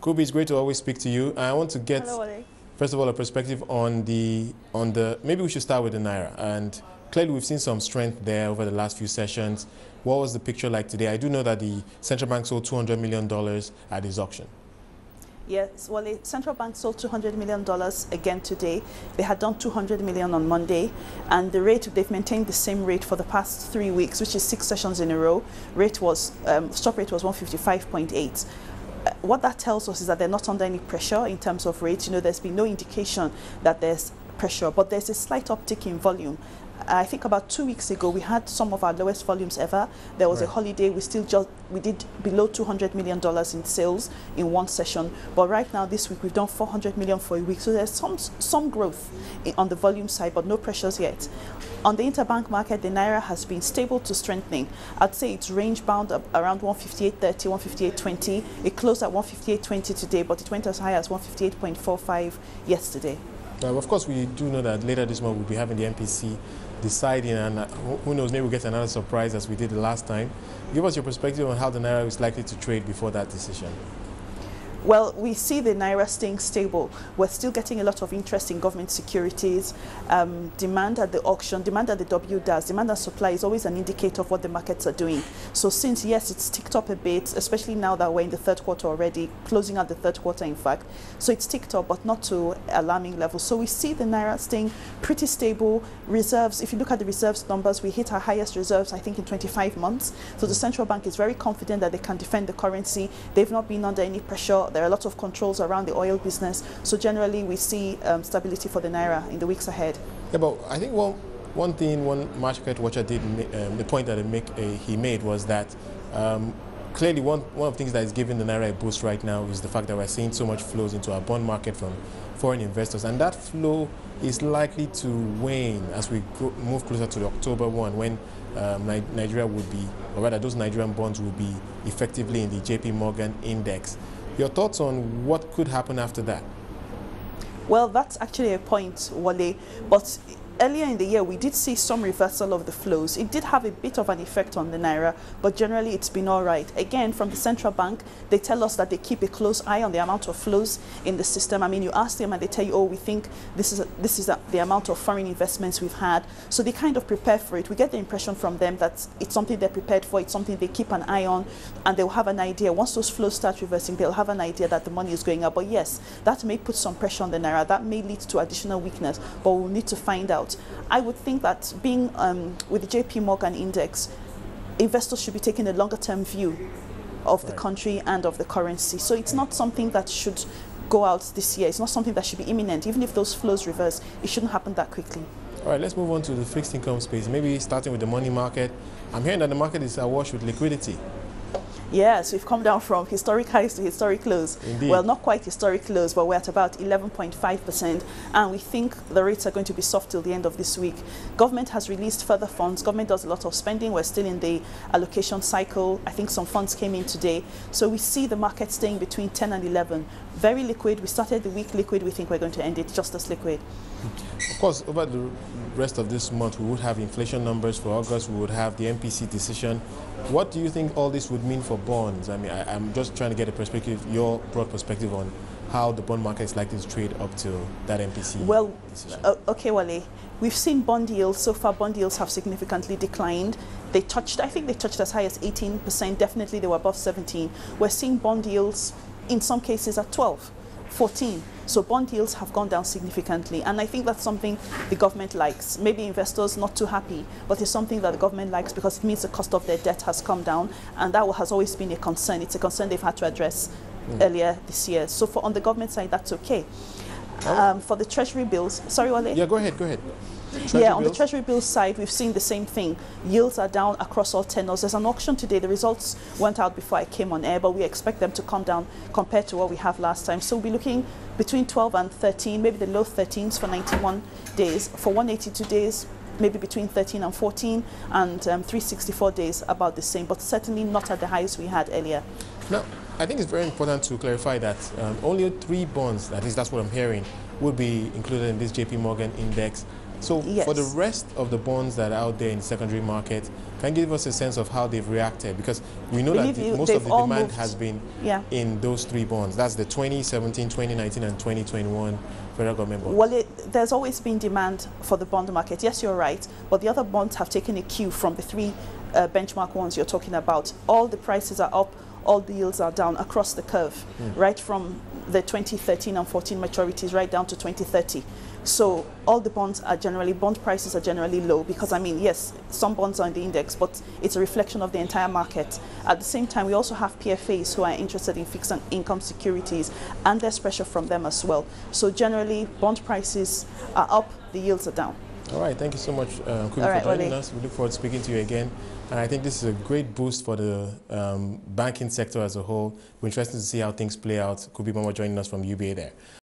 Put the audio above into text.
Kubi, it's great to always speak to you. I want to get, Hello, Wole. first of all, a perspective on the, maybe we should start with the Naira. And clearly we've seen some strength there over the last few sessions. What was the picture like today? I do know that the central bank sold $200 million at its auction. Yes, well, the central bank sold $200 million again today. They had done $200 million on Monday, and the rate, they've maintained the same rate for the past 3 weeks, which is 6 sessions in a row. Rate was, stop rate was 155.8. What that tells us is that they're not under any pressure in terms of rates. You know, there's been no indication that there's pressure, but there's a slight uptick in volume. I think about 2 weeks ago, we had some of our lowest volumes ever. There was a holiday. We did below $200 million in sales in one session. But right now, this week, we've done $400 million for a week. So there's some growth on the volume side, but no pressures yet. On the interbank market, the Naira has been stable to strengthening. I'd say it's range bound around 158.30, 158.20. It closed at 158.20 today, but it went as high as 158.45 yesterday. Of course, we do know that later this month we'll be having the MPC deciding, and who knows, maybe we'll get another surprise as we did the last time. Give us your perspective on how the Naira is likely to trade before that decision. Well, we see the Naira staying stable. We're still getting a lot of interest in government securities. Demand at the auction, demand at the WDAS, demand and supply is always an indicator of what the markets are doing. So since, yes, it's ticked up a bit, especially now that we're in the third quarter already, closing out the third quarter, in fact. So it's ticked up, but not to alarming levels. So we see the Naira staying pretty stable. Reserves, if you look at the reserves numbers, we hit our highest reserves, I think, in 25 months. So the central bank is very confident that they can defend the currency. They've not been under any pressure. There are a lot of controls around the oil business. So generally, we see stability for the Naira in the weeks ahead. Yeah, but I think one thing one market watcher did, the point that he made was that clearly one of the things that is giving the Naira a boost right now is the fact that we're seeing so much flows into our bond market from foreign investors. And that flow is likely to wane as we move closer to the October 1, when Nigeria would be, or rather those Nigerian bonds will be effectively in the JP Morgan index. Your thoughts on what could happen after that? Well, that's actually a point, Wole, but earlier in the year, we did see some reversal of the flows. It did have a bit of an effect on the Naira, but generally it's been all right. Again, from the central bank, they tell us that they keep a close eye on the amount of flows in the system. I mean, you ask them and they tell you, oh, we think this is the amount of foreign investments we've had. So they kind of prepare for it. We get the impression from them that it's something they're prepared for. It's something they keep an eye on, and they'll have an idea. Once those flows start reversing, they'll have an idea that the money is going up. But yes, that may put some pressure on the Naira. That may lead to additional weakness, but we'll need to find out. I would think that being with the JP Morgan index, investors should be taking a longer term view of the country and of the currency. So it's not something that should go out this year. It's not something that should be imminent. Even if those flows reverse, it shouldn't happen that quickly. All right, let's move on to the fixed income space. Maybe starting with the money market. I'm hearing that the market is awash with liquidity. Yes, we've come down from historic highs to historic lows. Indeed. Well, not quite historic lows, but we're at about 11.5%, and we think the rates are going to be soft till the end of this week. Government has released further funds. Government does a lot of spending. We're still in the allocation cycle. I think some funds came in today. So we see the market staying between 10 and 11. Very liquid. We started the week liquid. We think we're going to end it just as liquid. Of course, over the rest of this month, we would have inflation numbers for August. We would have the MPC decision. What do you think all this would mean for bonds? I mean, I'm just trying to get a perspective, your broad perspective on how the bond market is likely to trade up to that MPC decision. Okay, Wole. We've seen bond yields. So far, bond yields have significantly declined. I think they touched as high as 18%. Definitely, they were above 17. We're seeing bond yields, in some cases, at 12, 14. So bond yields have gone down significantly, and I think that's something the government likes. Maybe investors not too happy, but it's something that the government likes because it means the cost of their debt has come down, and that has always been a concern. It's a concern they've had to address earlier this year. So on the government side, that's okay. For the treasury bills, sorry, Wole? Yeah, go ahead. On the treasury bills side, we've seen the same thing. Yields are down across all tenors. There's an auction today. The results went out before I came on air, but we expect them to come down compared to what we have last time. So we'll be looking between 12 and 13, maybe the low 13s for 91 days. For 182 days, maybe between 13 and 14, and 364 days about the same, but certainly not at the highs we had earlier. Now, I think it's very important to clarify that only 3 bonds, at least that's what I'm hearing, would be included in this JP Morgan index. So Yes. for the rest of the bonds that are out there in the secondary market, can you give us a sense of how they've reacted? Because we know that most of the demand has been in those three bonds. That's the 2017, 2019, and 2021 federal government bonds. Well, there's always been demand for the bond market. Yes, you're right. But the other bonds have taken a cue from the three benchmark ones you're talking about. All the prices are up, all the yields are down across the curve, right from the 2013 and 14 maturities right down to 2030. So all the bonds are generally, bond prices are generally low because, I mean, yes, some bonds are in the index, but it's a reflection of the entire market. At the same time, we also have PFAs who are interested in fixed income securities, and there's pressure from them as well. So generally, bond prices are up, the yields are down. All right, thank you so much, Kubi, for joining us. We look forward to speaking to you again. And I think this is a great boost for the banking sector as a whole. We're interested to see how things play out. Kubi Momoh joining us from UBA there.